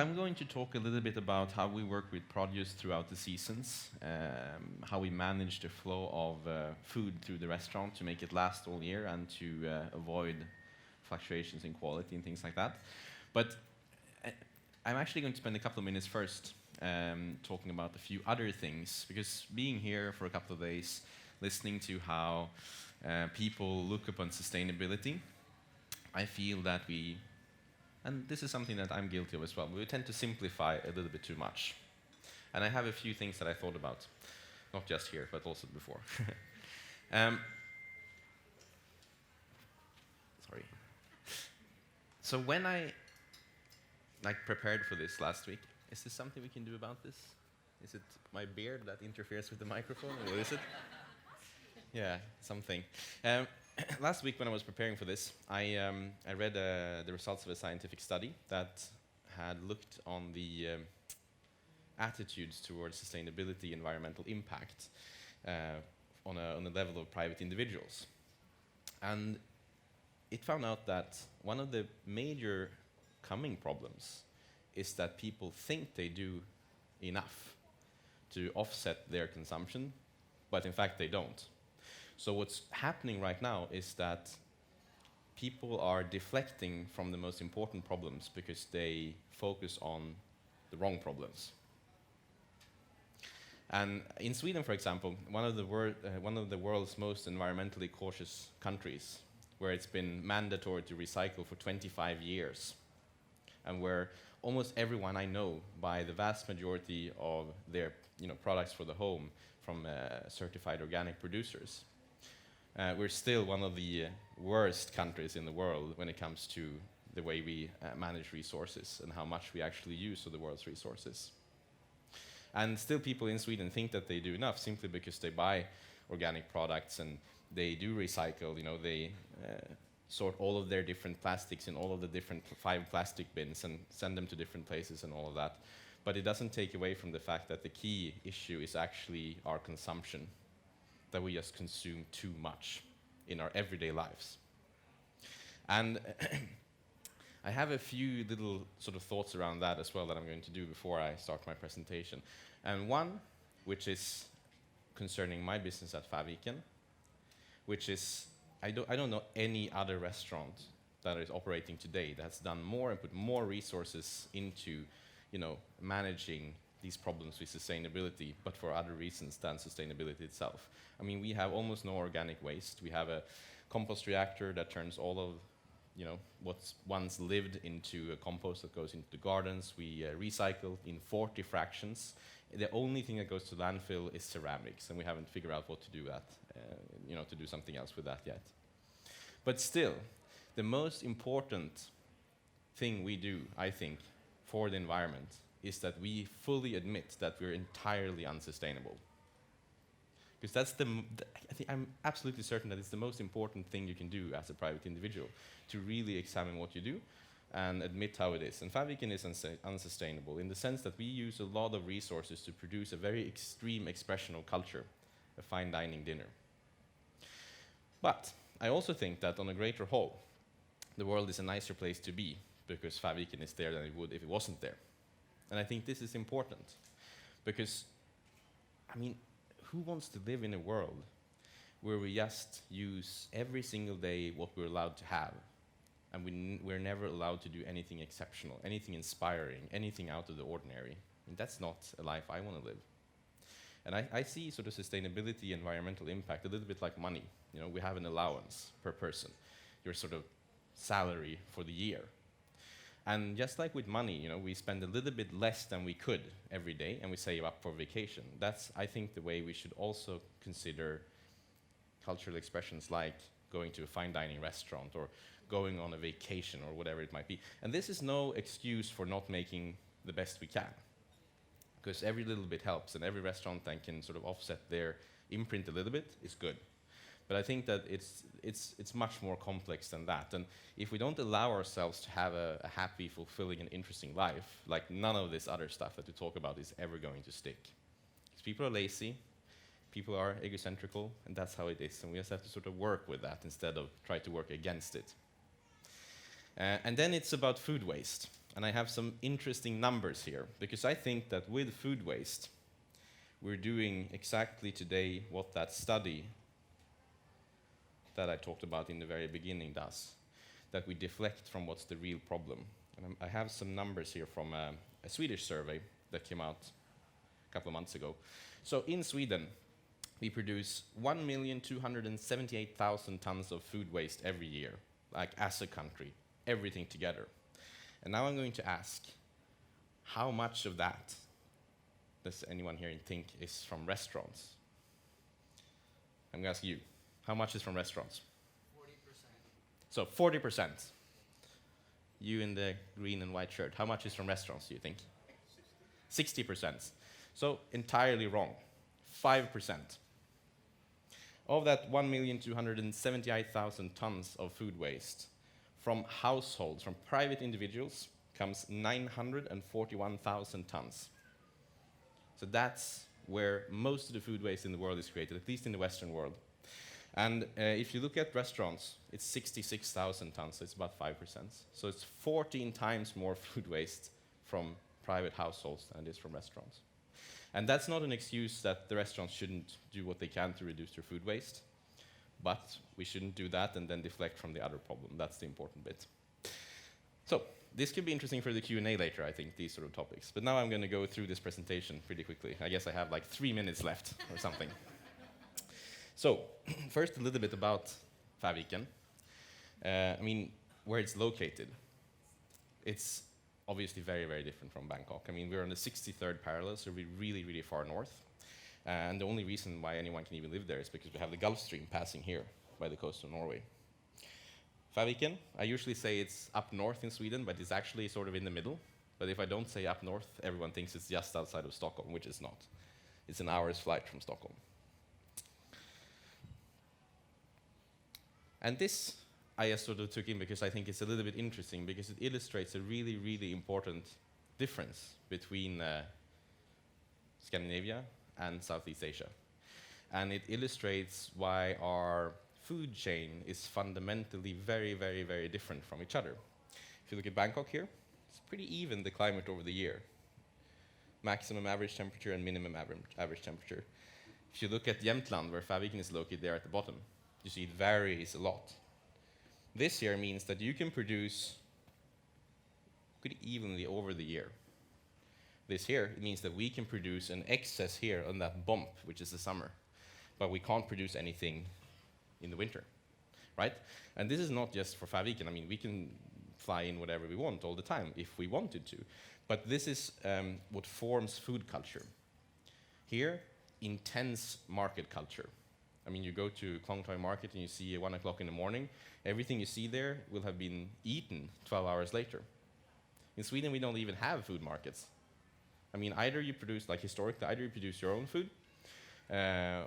I'm going to talk a little bit about how we work with produce throughout the seasons, how we manage the flow of food through the restaurant to make it last all year and to avoid fluctuations in quality and things like that. But I'm actually going to spend a couple of minutes first talking about a few other things, because being here for a couple of days, listening to how people look upon sustainability, I feel that we, and this is something that I'm guilty of as well, we tend to simplify a little bit too much. And I have a few things that I thought about, not just here, but also before. Sorry. So when I prepared for this last week, is there something we can do about this? Is it my beard that interferes with the microphone, or is it? Yeah, something. Last week when I was preparing for this, I read the results of a scientific study that had looked on the attitudes towards sustainability, environmental impact on a level of private individuals. And it found out that one of the major coming problems is that people think they do enough to offset their consumption, but in fact they don't. So what's happening right now is that people are deflecting from the most important problems because they focus on the wrong problems. And in Sweden, for example, one of the world's most environmentally cautious countries, where it's been mandatory to recycle for 25 years, and where almost everyone I know buy the vast majority of their products for the home from certified organic producers. We're still one of the worst countries in the world when it comes to the way we manage resources and how much we actually use of the world's resources. And still people in Sweden think that they do enough simply because they buy organic products and they do recycle, they sort all of their different plastics in all of the different 5 plastic bins and send them to different places and all of that. But it doesn't take away from the fact that the key issue is actually our consumption, that we just consume too much in our everyday lives. And I have a few little sort of thoughts around that as well that I'm going to do before I start my presentation. And one, which is concerning my business at Faviken, which is, I don't know any other restaurant that is operating today that's done more and put more resources into, managing these problems with sustainability, but for other reasons than sustainability itself. I mean, we have almost no organic waste. We have a compost reactor that turns all of, what's once lived into a compost that goes into the gardens. We recycle in 40 fractions. The only thing that goes to landfill is ceramics, and we haven't figured out what to do that, to do something else with that yet. But still, the most important thing we do, I think, for the environment is that we fully admit that we're entirely unsustainable. Because I'm absolutely certain that it's the most important thing you can do as a private individual, to really examine what you do and admit how it is. And Faviken is unsustainable in the sense that we use a lot of resources to produce a very extreme expression of culture, a fine dining dinner. But I also think that on a greater whole, the world is a nicer place to be because Faviken is there than it would if it wasn't there. And I think this is important because, who wants to live in a world where we just use every single day what we're allowed to have, and we're never allowed to do anything exceptional, anything inspiring, anything out of the ordinary? That's not a life I want to live. And I see sort of sustainability, environmental impact, a little bit like money. We have an allowance per person, your sort of salary for the year. And just like with money, we spend a little bit less than we could every day, and we save up for vacation. That's, I think, the way we should also consider cultural expressions like going to a fine dining restaurant or going on a vacation or whatever it might be. And this is no excuse for not making the best we can, because every little bit helps, and every restaurant that can sort of offset their imprint a little bit is good. But I think that it's much more complex than that. And if we don't allow ourselves to have a happy, fulfilling, and interesting life, like none of this other stuff that we talk about is ever going to stick. Because people are lazy, people are egocentrical, and that's how it is. And we just have to sort of work with that instead of try to work against it. And then it's about food waste. And I have some interesting numbers here, because I think that with food waste, we're doing exactly today what that study that I talked about in the very beginning does, that we deflect from what's the real problem. And I have some numbers here from a Swedish survey that came out a couple of months ago. So in Sweden, we produce 1,278,000 tons of food waste every year, like as a country, everything together. And now I'm going to ask, how much of that does anyone here think is from restaurants? I'm going to ask you, how much is from restaurants? 40%. So 40%. You in the green and white shirt, how much is from restaurants, do you think? 60%. So entirely wrong. 5%. Of that 1,278,000 tons of food waste, from households, from private individuals, comes 941,000 tons. So that's where most of the food waste in the world is created, at least in the Western world. And if you look at restaurants, it's 66,000 tons, so it's about 5%. So it's 14 times more food waste from private households than it is from restaurants. And that's not an excuse that the restaurants shouldn't do what they can to reduce their food waste, but we shouldn't do that and then deflect from the other problem. That's the important bit. So this could be interesting for the Q&A later, I think, these sort of topics. But now I'm going to go through this presentation pretty quickly. I guess I have like 3 minutes left or something. So first, a little bit about Färviken. I mean, where it's located. It's obviously very, very different from Bangkok. I mean, we're on the 63rd parallel, so we're really, really far north. And the only reason why anyone can even live there is because we have the Gulf Stream passing here by the coast of Norway. Färviken, I usually say it's up north in Sweden, but it's actually sort of in the middle. But if I don't say up north, everyone thinks it's just outside of Stockholm, which it's not. It's an hour's flight from Stockholm. And this I just sort of took in because I think it's a little bit interesting, because it illustrates a really, really important difference between Scandinavia and Southeast Asia. And it illustrates why our food chain is fundamentally very, very, very different from each other. If you look at Bangkok here, it's pretty even, the climate over the year. Maximum average temperature and minimum average temperature. If you look at Jämtland, where Färviken is located there at the bottom, you see it varies a lot. This here means that you can produce pretty evenly over the year. This here, it means that we can produce an excess here on that bump, which is the summer, but we can't produce anything in the winter, right? And this is not just for Färviken. I mean, we can fly in whatever we want all the time if we wanted to, but this is what forms food culture. Here, intense market culture. I mean, you go to Klong Toi Market and you see at 1 o'clock in the morning, everything you see there will have been eaten 12 hours later. In Sweden, we don't even have food markets. I mean, either you produce, like historically, either you produce your own food,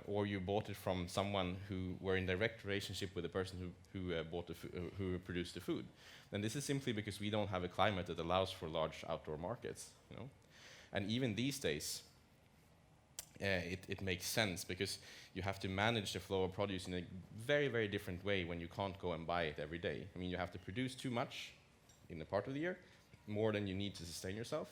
or you bought it from someone who were in direct relationship with the person who produced the food. And this is simply because we don't have a climate that allows for large outdoor markets, you know. And even these days, it makes sense, because you have to manage the flow of produce in a very, very different way when you can't go and buy it every day. I mean, you have to produce too much in a part of the year, more than you need to sustain yourself.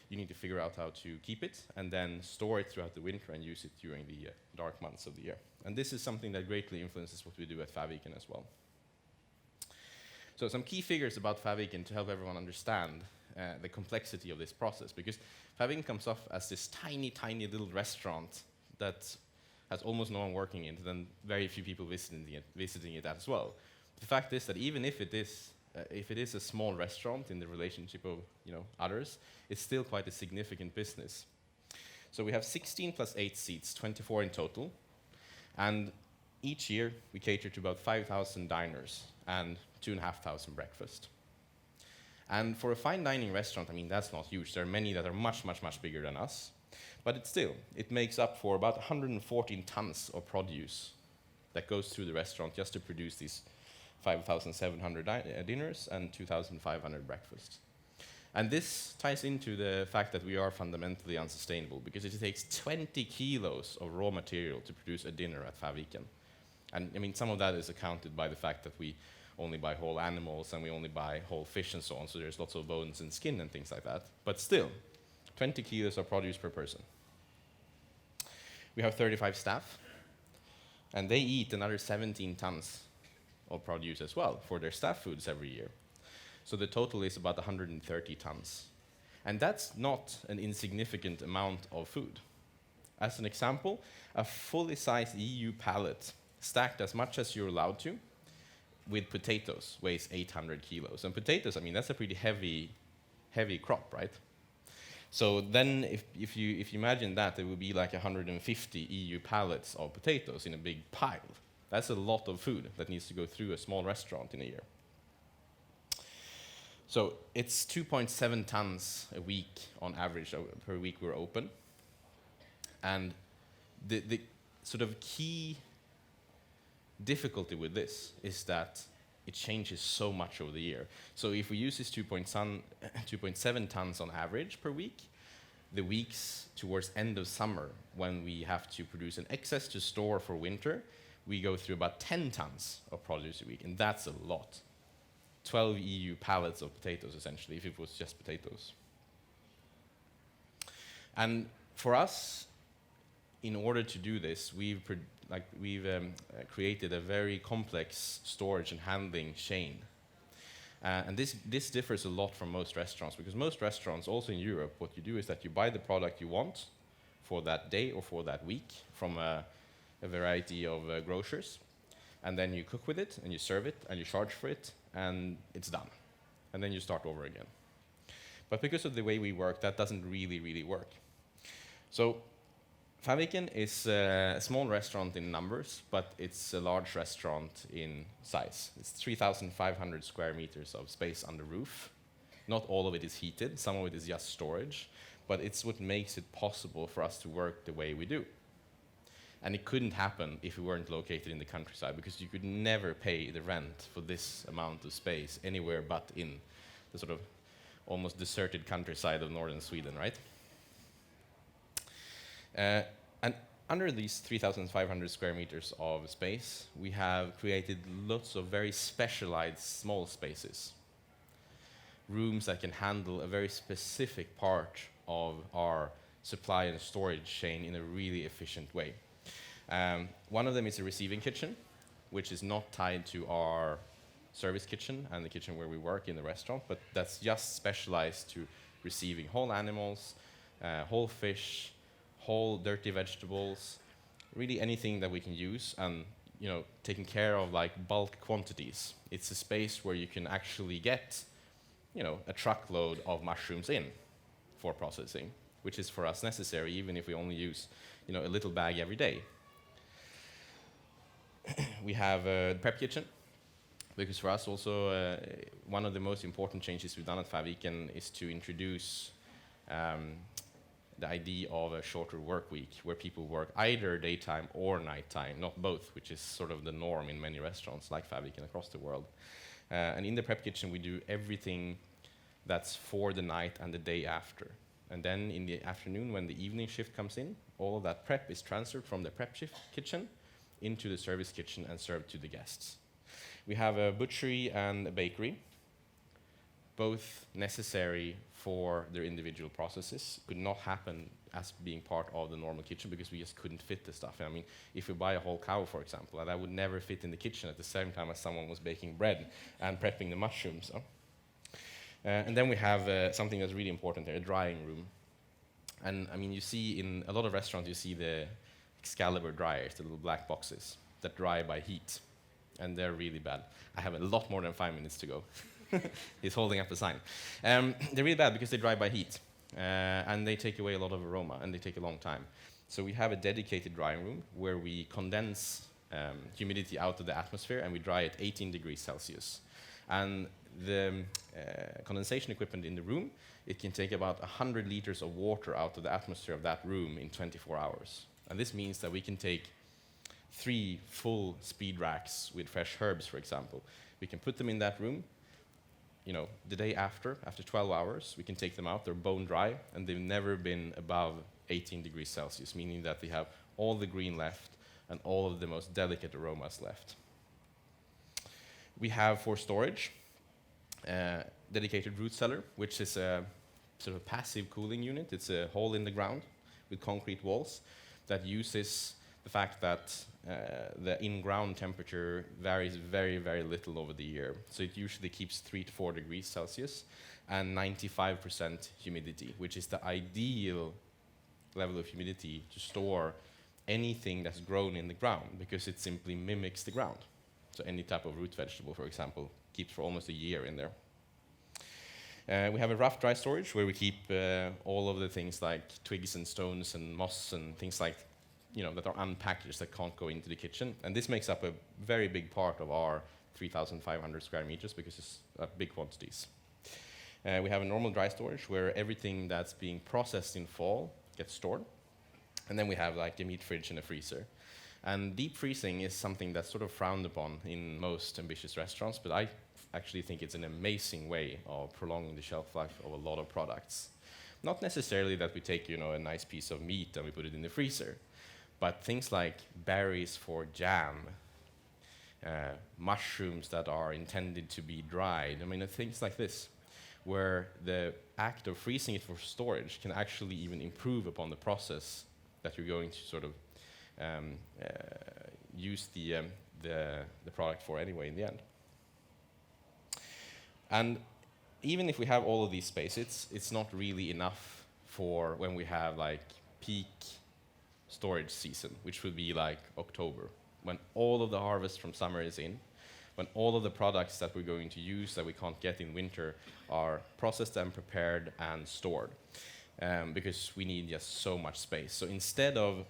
You need to figure out how to keep it and then store it throughout the winter and use it during the dark months of the year. And this is something that greatly influences what we do at Färviken as well. So some key figures about Färviken to help everyone understand the complexity of this process, because Färviken comes off as this tiny, tiny little restaurant that has almost no one working in it and very few people visiting it as well. But the fact is that even if it is a small restaurant in the relationship of, you know, others, it's still quite a significant business. So we have 16 plus 8 seats, 24 in total, and each year we cater to about 5,000 diners and 2,500 breakfasts. And for a fine dining restaurant, I mean, that's not huge. There are many that are much, much, much bigger than us. But it makes up for about 114 tons of produce that goes through the restaurant just to produce these 5,700 dinners and 2,500 breakfasts. And this ties into the fact that we are fundamentally unsustainable, because it takes 20 kilos of raw material to produce a dinner at Färviken. And I mean, some of that is accounted by the fact that we only buy whole animals and we only buy whole fish and so on, so there's lots of bones and skin and things like that. But still, 20 kilos of produce per person. We have 35 staff, and they eat another 17 tons of produce as well for their staff foods every year. So the total is about 130 tons. And that's not an insignificant amount of food. As an example, a fully sized EU pallet, stacked as much as you're allowed to, with potatoes, weighs 800 kilos. And potatoes, I mean, that's a pretty heavy crop, right? So then if you imagine that, it would be like 150 EU pallets of potatoes in a big pile. That's a lot of food that needs to go through a small restaurant in a year. So it's 2.7 tons a week on average per week we're open. And the sort of key difficulty with this is that it changes so much over the year. So if we use this 2.7 tons on average per week, the weeks towards end of summer, when we have to produce an excess to store for winter, we go through about 10 tons of produce a week, and that's a lot. 12 EU pallets of potatoes, essentially, if it was just potatoes. And for us, in order to do this, we've created a very complex storage and handling chain. And this differs a lot from most restaurants, because most restaurants, also in Europe, what you do is that you buy the product you want for that day or for that week from a variety of grocers, and then you cook with it, and you serve it, and you charge for it, and it's done. And then you start over again. But because of the way we work, that doesn't really work. So Faviken is a small restaurant in numbers, but it's a large restaurant in size. It's 3,500 square meters of space under roof. Not all of it is heated, some of it is just storage, but it's what makes it possible for us to work the way we do. And it couldn't happen if we weren't located in the countryside, because you could never pay the rent for this amount of space anywhere but in the sort of almost deserted countryside of northern Sweden, right? And under these 3,500 square meters of space, we have created lots of very specialized small spaces. Rooms that can handle a very specific part of our supply and storage chain in a really efficient way. One of them is a receiving kitchen, which is not tied to our service kitchen and the kitchen where we work in the restaurant, but that's just specialized to receiving whole animals, whole fish, whole dirty vegetables, really anything that we can use, and taking care of like bulk quantities. It's a space where you can actually get a truckload of mushrooms in for processing, which is for us necessary even if we only use a little bag every day. We have a prep kitchen, because for us also one of the most important changes we've done at Faviken is to introduce the idea of a shorter work week, where people work either daytime or nighttime, not both, which is sort of the norm in many restaurants like Faviken across the world. And in the prep kitchen, we do everything that's for the night and the day after. And then in the afternoon, when the evening shift comes in, all of that prep is transferred from the prep shift kitchen into the service kitchen and served to the guests. We have a butchery and a bakery, both necessary for their individual processes. Could not happen as being part of the normal kitchen because we just couldn't fit the stuff. I mean, if you buy a whole cow, for example, that would never fit in the kitchen at the same time as someone was baking bread and prepping the mushrooms. And then we have something that's really important there, a drying room. And I mean, you see in a lot of restaurants, you see the Excalibur dryers, the little black boxes that dry by heat. And they're really bad. I have a lot more than 5 minutes to go. He's holding up the sign. They're really bad because they dry by heat. And they take away a lot of aroma, and they take a long time. So we have a dedicated drying room where we condense humidity out of the atmosphere, and we dry at 18 degrees Celsius. And the condensation equipment in the room, it can take about 100 liters of water out of the atmosphere of that room in 24 hours. And this means that we can take 3 full speed racks with fresh herbs, for example. We can put them in that room. The day after 12 hours, we can take them out. They're bone dry, and they've never been above 18 degrees Celsius, meaning that they have all the green left and all of the most delicate aromas left. We have for storage, dedicated root cellar, which is a sort of passive cooling unit. It's a hole in the ground with concrete walls that uses the fact that the in-ground temperature varies very, very little over the year. So it usually keeps 3 to 4 degrees Celsius and 95% humidity, which is the ideal level of humidity to store anything that's grown in the ground, because it simply mimics the ground. So any type of root vegetable, for example, keeps for almost a year in there. We have a rough dry storage where we keep all of the things like twigs and stones and moss and things like, that are unpackaged, that can't go into the kitchen. And this makes up a very big part of our 3,500 square meters because it's big quantities. We have a normal dry storage where everything that's being processed in fall gets stored. And then we have like a meat fridge and a freezer. And deep freezing is something that's sort of frowned upon in most ambitious restaurants, but I actually think it's an amazing way of prolonging the shelf life of a lot of products. Not necessarily that we take, a nice piece of meat and we put it in the freezer, but things like berries for jam, mushrooms that are intended to be dried, things like this, where the act of freezing it for storage can actually even improve upon the process that you're going to sort of use the product for anyway in the end. And even if we have all of these spaces, it's not really enough for when we have like peak storage season, which would be like October, when all of the harvest from summer is in, when all of the products that we're going to use that we can't get in winter are processed and prepared and stored. Because we need just so much space. So instead of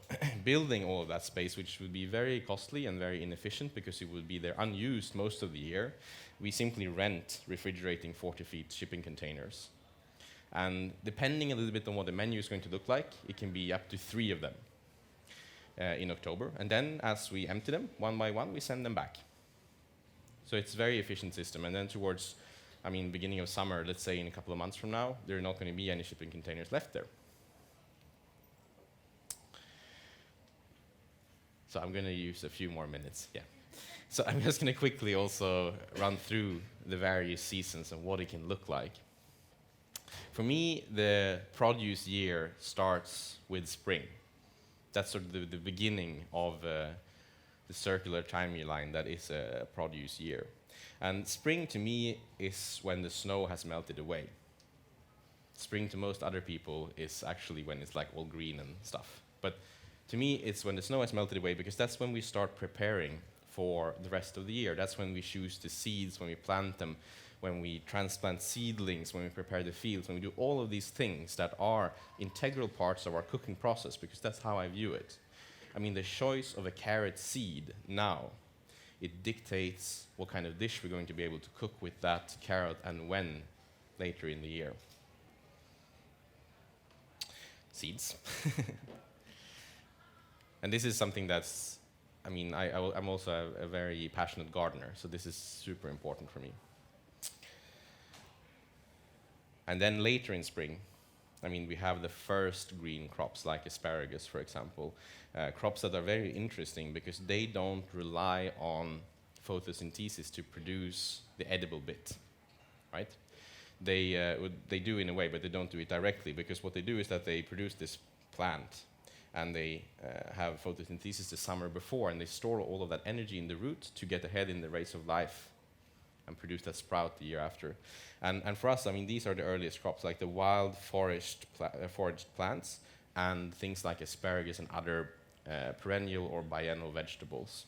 building all of that space, which would be very costly and very inefficient because it would be there unused most of the year, we simply rent refrigerating 40 feet shipping containers. And depending a little bit on what the menu is going to look like, it can be up to 3 of them in October. And then as we empty them, one by one, we send them back. So it's a very efficient system. And then towards beginning of summer, let's say in a couple of months from now, there are not going to be any shipping containers left there. So I'm going to use a few more minutes, yeah. So I'm just going to quickly also run through the various seasons and what it can look like. For me, the produce year starts with spring. That's sort of the beginning of the circular timeline that is a produce year. And spring to me is when the snow has melted away. Spring to most other people is actually when it's like all green and stuff. But to me, it's when the snow has melted away, because that's when we start preparing for the rest of the year. That's when we choose the seeds, when we plant them, when we transplant seedlings, when we prepare the fields, when we do all of these things that are integral parts of our cooking process, because that's how I view it. The choice of a carrot seed now, it dictates what kind of dish we're going to be able to cook with that carrot and when later in the year. Seeds. And this is something that's, I'm also a very passionate gardener, so this is super important for me. And then later in spring, we have the first green crops, like asparagus, for example, crops that are very interesting because they don't rely on photosynthesis to produce the edible bit, right? They do in a way, but they don't do it directly, because what they do is that they produce this plant, and they have photosynthesis the summer before, and they store all of that energy in the root to get ahead in the race of life and produce that sprout the year after. And for us, these are the earliest crops, like the wild foraged plants and things like asparagus and other perennial or biennial vegetables.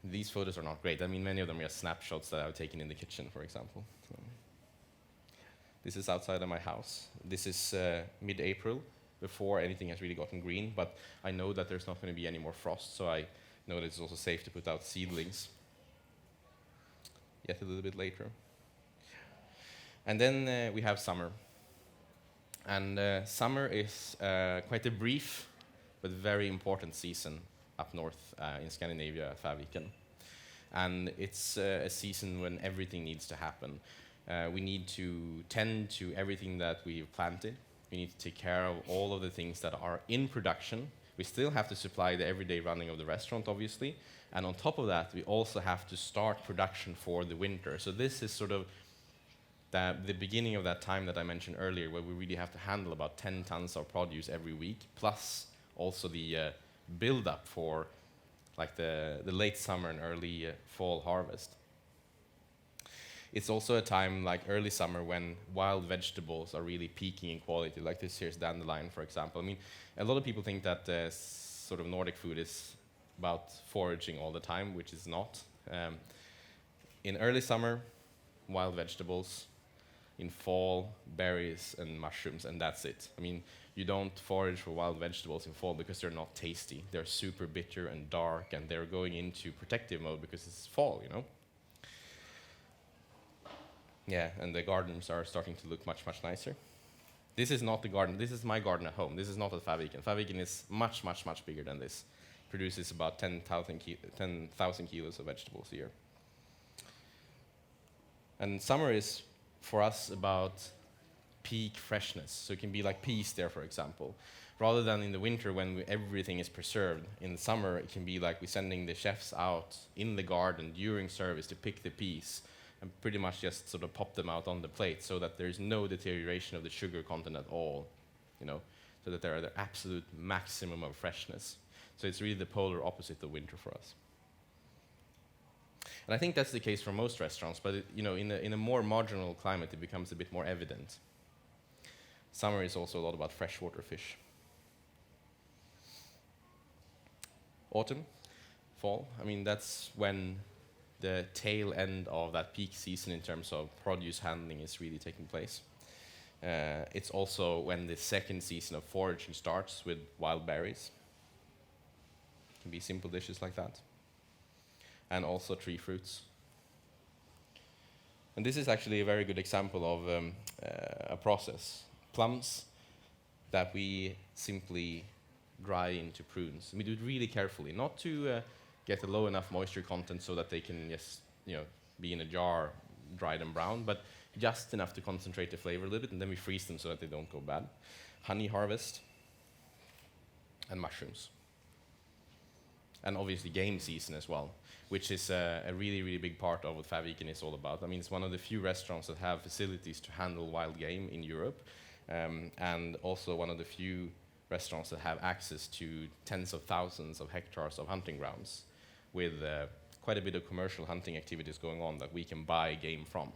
These photos are not great. Many of them are snapshots that I've taken in the kitchen, for example. So this is outside of my house. This is mid-April, before anything has really gotten green, but I know that there's not going to be any more frost, so I know that it's also safe to put out seedlings. Yet a little bit later. And then we have summer. And summer is quite a brief but very important season up north in Scandinavia at Färviken. And it's a season when everything needs to happen. We need to tend to everything that we've planted. We need to take care of all of the things that are in production We still have to supply the everyday running of the restaurant, obviously, and on top of that, we also have to start production for the winter. So this is sort of the beginning of that time that I mentioned earlier, where we really have to handle about 10 tons of produce every week, plus also the build-up for like the late summer and early fall harvest. It's also a time like early summer when wild vegetables are really peaking in quality, like this here's dandelion, for example. I mean, a lot of people think that sort of Nordic food is about foraging all the time, which is not. In early summer, wild vegetables. In fall, berries and mushrooms, and that's it. I mean, you don't forage for wild vegetables in fall because they're not tasty. They're super bitter and dark, and they're going into protective mode because it's fall, you know? Yeah, and the gardens are starting to look much, much nicer. This is not the garden. This is my garden at home. This is not at Faviken. Faviken is much, much, much bigger than this. Produces about 10,000 kilos of vegetables a year. And summer is, for us, about peak freshness. So it can be like peas there, for example. Rather than in the winter when everything is preserved, in the summer it can be like we're sending the chefs out in the garden during service to pick the peas and pretty much just sort of pop them out on the plate so that there's no deterioration of the sugar content at all, you know, so that they're at the absolute maximum of freshness. So it's really the polar opposite of winter for us. And I think that's the case for most restaurants, but you know, in a more marginal climate, it becomes a bit more evident. Summer is also a lot about freshwater fish. Autumn, fall, I mean, that's when the tail end of that peak season in terms of produce handling is really taking place. It's also when the second season of foraging starts with wild berries. It can be simple dishes like that. And also tree fruits. And this is actually a very good example of a process. Plums that we simply dry into prunes. And we do it really carefully, not to get a low enough moisture content so that they can just, you know, be in a jar, dried and brown, but just enough to concentrate the flavor a little bit, and then we freeze them so that they don't go bad. Honey harvest, and mushrooms. And obviously game season as well, which is a really, really big part of what Faviken is all about. I mean, it's one of the few restaurants that have facilities to handle wild game in Europe, and also one of the few restaurants that have access to tens of thousands of hectares of hunting grounds with quite a bit of commercial hunting activities going on that we can buy game from.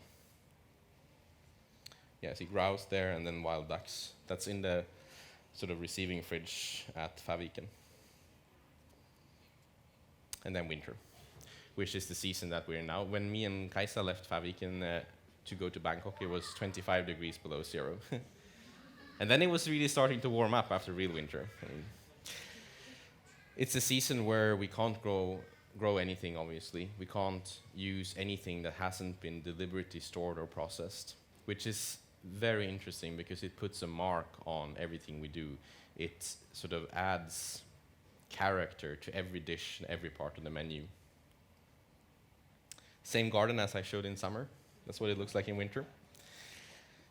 Yeah, see grouse there and then wild ducks. That's in the sort of receiving fridge at Faviken. And then winter, which is the season that we're in now. When me and Kaisa left Faviken to go to Bangkok, it was 25 degrees below zero. And then it was really starting to warm up after real winter. It's a season where we can't grow anything, obviously. We can't use anything that hasn't been deliberately stored or processed, which is very interesting because it puts a mark on everything we do. It sort of adds character to every dish and every part of the menu. Same garden as I showed in summer. That's what it looks like in winter.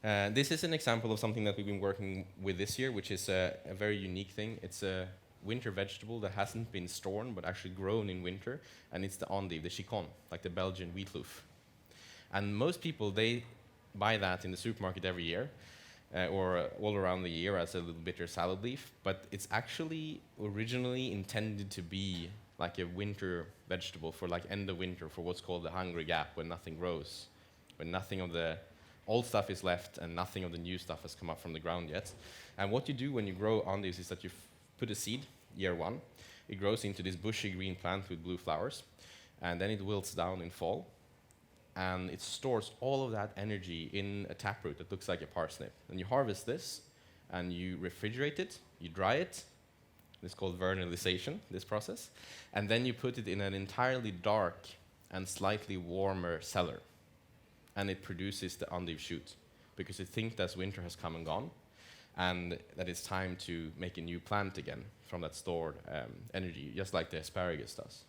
This is an example of something that we've been working with this year, which is a very unique thing. It's a winter vegetable that hasn't been stored but actually grown in winter, and it's the endive, the chicon, like the Belgian wheat loaf. And most people, they buy that in the supermarket every year, or all around the year as a little bitter salad leaf, but it's actually originally intended to be like a winter vegetable for like end of winter, for what's called the hungry gap, when nothing grows, when nothing of the old stuff is left and nothing of the new stuff has come up from the ground yet. And what you do when you grow endives is that you put a seed, year one, it grows into this bushy green plant with blue flowers, and then it wilts down in fall, and it stores all of that energy in a taproot that looks like a parsnip. And you harvest this, and you refrigerate it, you dry it. It's called vernalization, this process. And then you put it in an entirely dark and slightly warmer cellar. And it produces the endive shoot, because it thinks that winter has come and gone, and that it's time to make a new plant again from that stored energy, just like the asparagus does.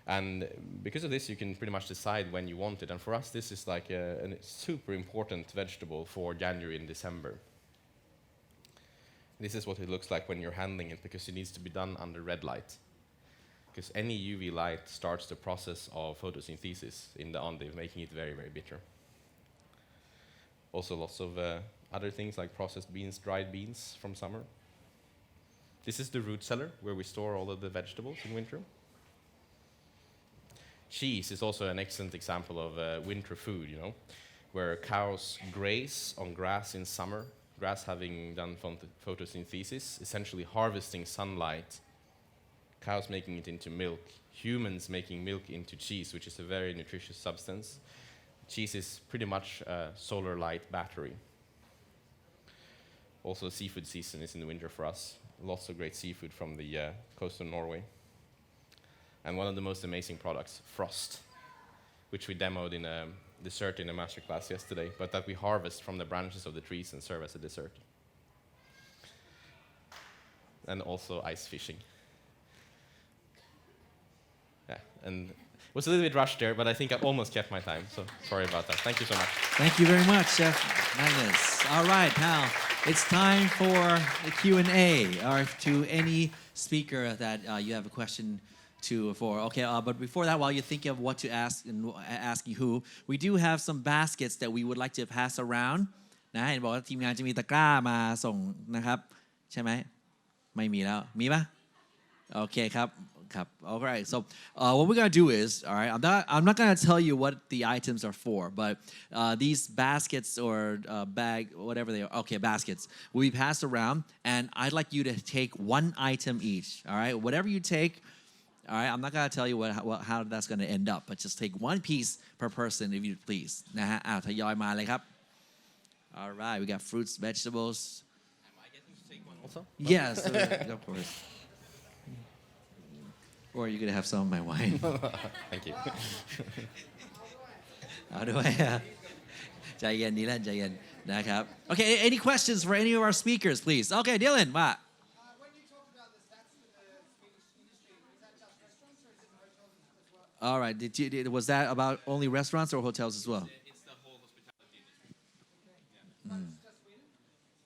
And because of this, you can pretty much decide when you want it. And for us, this is like a super important vegetable for January and December. This is what it looks like when you're handling it, because it needs to be done under red light. Because any UV light starts the process of photosynthesis in the endive, making it very, very bitter. Also lots of other things like processed beans, dried beans from summer. This is the root cellar, where we store all of the vegetables in winter. Cheese is also an excellent example of winter food, you know, where cows graze on grass in summer, grass having done photosynthesis, essentially harvesting sunlight, cows making it into milk, humans making milk into cheese, which is a very nutritious substance. Cheese is pretty much a solar light battery. Also, seafood season is in the winter for us. Lots of great seafood from the coast of Norway. And one of the most amazing products, frost, which we demoed in a dessert in a masterclass yesterday, but that we harvest from the branches of the trees and serve as a dessert. And also ice fishing. Yeah, and it was a little bit rushed there, but I think I almost kept my time, so sorry about that. Thank you so much. Thank you very much, Chef Magnus. All right, pal. It's time for the Q&A, or to any speaker that you have a question to for. Okay, but before that, while you're thinking of what to ask and asking who, we do have some baskets that we would like to pass around. นะเห็นบอกว่าทีมงานจะมีตะกร้ามาส่งนะครับใช่ไหมไม่มีแล้วมีปะโอเคครับครับ all right so what we're gonna do is all right I'm not gonna tell you what the items are for, but these baskets or bag whatever they are, okay, baskets will be passed around, and I'd like you to take one item each. All right, whatever you take. All right, I'm not going to tell you how that's going to end up, but just take one piece per person, if you please. นะฮะทยอยมาเลยครับ All right, we got fruits, vegetables. Am I getting to take one also? Yes, of course. Or you're going to have some of my wine. Thank you. เอาด้วยใจเย็นนิรันดร์ใจเย็นนะครับ Okay, any questions for any of our speakers, please? Okay, Dylan, ว่า All right. Was that about only restaurants or hotels as well? It's the whole hospitality industry.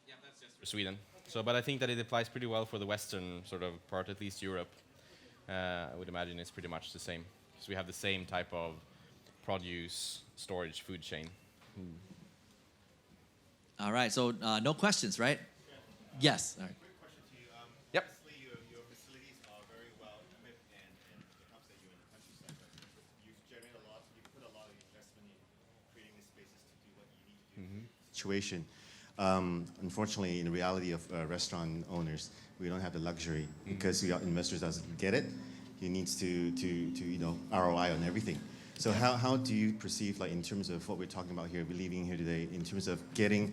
Yeah, that's just for Sweden. So, but I think that it applies pretty well for the Western sort of part, at least Europe. I would imagine it's pretty much the same, because we have the same type of produce, storage, food chain. All right. So no questions, right? Yes. All right. Yep. Situation. Unfortunately, in the reality of restaurant owners, we don't have the luxury because the investors doesn't get it. He needs to ROI on everything. So how do you perceive, like in terms of what we're talking about here, we're leaving here today, in terms of getting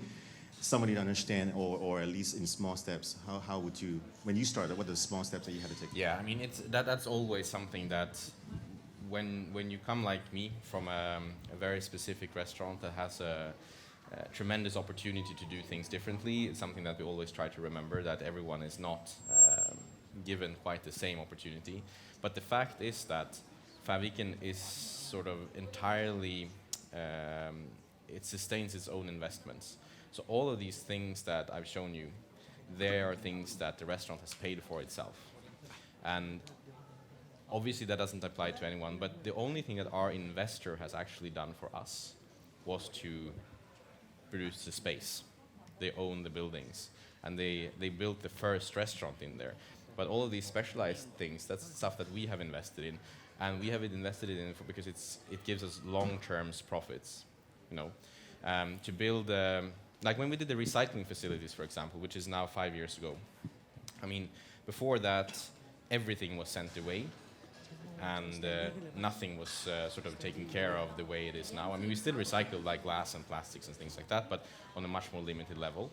somebody to understand, or at least in small steps, how would you, when you started, what are the small steps that you had to take? Yeah, I mean that's always something that when you come like me from a very specific restaurant that has a tremendous opportunity to do things differently, it's something that we always try to remember, that everyone is not given quite the same opportunity. But the fact is that Faviken is sort of entirely, it sustains its own investments. So all of these things that I've shown you, they are things that the restaurant has paid for itself. And obviously that doesn't apply to anyone, but the only thing that our investor has actually done for us was to produce the space. They own the buildings, and they built the first restaurant in there. But all of these specialized things, that's stuff that we have invested in, and we have invested in because it gives us long-term profits. You know, to build like when we did the recycling facilities, for example, which is now 5 years ago. I mean, before that, everything was sent away, and nothing was sort of taken care of the way it is now. I mean, we still recycle like glass and plastics and things like that, but on a much more limited level.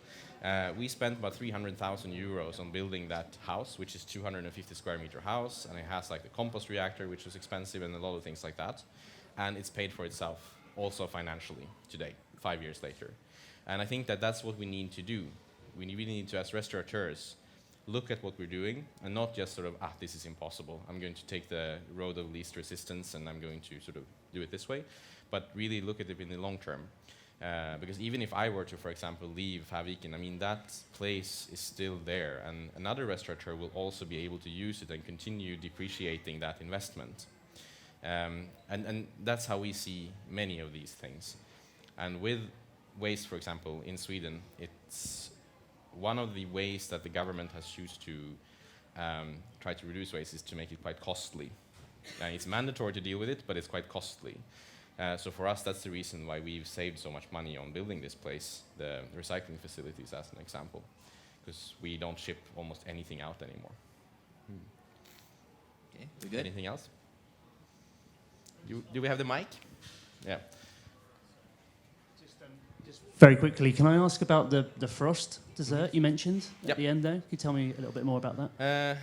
We spent about 300,000 euros on building that house, which is 250 square meter house, and it has like the compost reactor, which was expensive, and a lot of things like that. And it's paid for itself, also financially, today, 5 years later. And I think that that's what we need to do. We really need to, as restaurateurs, look at what we're doing and not just sort of, this is impossible. I'm going to take the road of least resistance and I'm going to sort of do it this way. But really look at it in the long term. Because even if I were to, for example, leave Faviken, I mean, that place is still there, and another restaurateur will also be able to use it and continue depreciating that investment. And that's how we see many of these things. And with waste, for example, in Sweden, it's one of the ways that the government has chosen to try to reduce waste is to make it quite costly. And it's mandatory to deal with it, but it's quite costly. So for us, that's the reason why we've saved so much money on building this place, the recycling facilities as an example, because we don't ship almost anything out anymore. Okay, we good? Anything else? Do we have the mic? Yeah. Just very quickly, can I ask about the frost dessert you mentioned at Yep. the end there? Can you tell me a little bit more about that?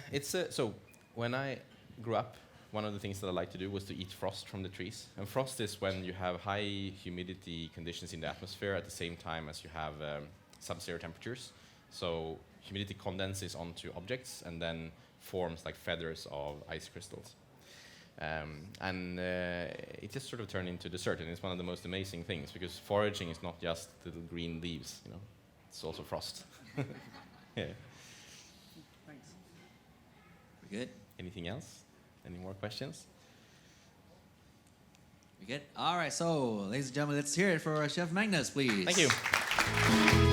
So when I grew up, one of the things that I liked to do was to eat frost from the trees. And frost is when you have high humidity conditions in the atmosphere at the same time as you have sub-zero temperatures. So humidity condenses onto objects and then forms like feathers of ice crystals. It just sort of turned into dessert, and it's one of the most amazing things because foraging is not just little green leaves, you know, it's also frost. Yeah. Thanks. We good? Anything else? Any more questions? We good? All right, so ladies and gentlemen, let's hear it for Chef Magnus, please. Thank you.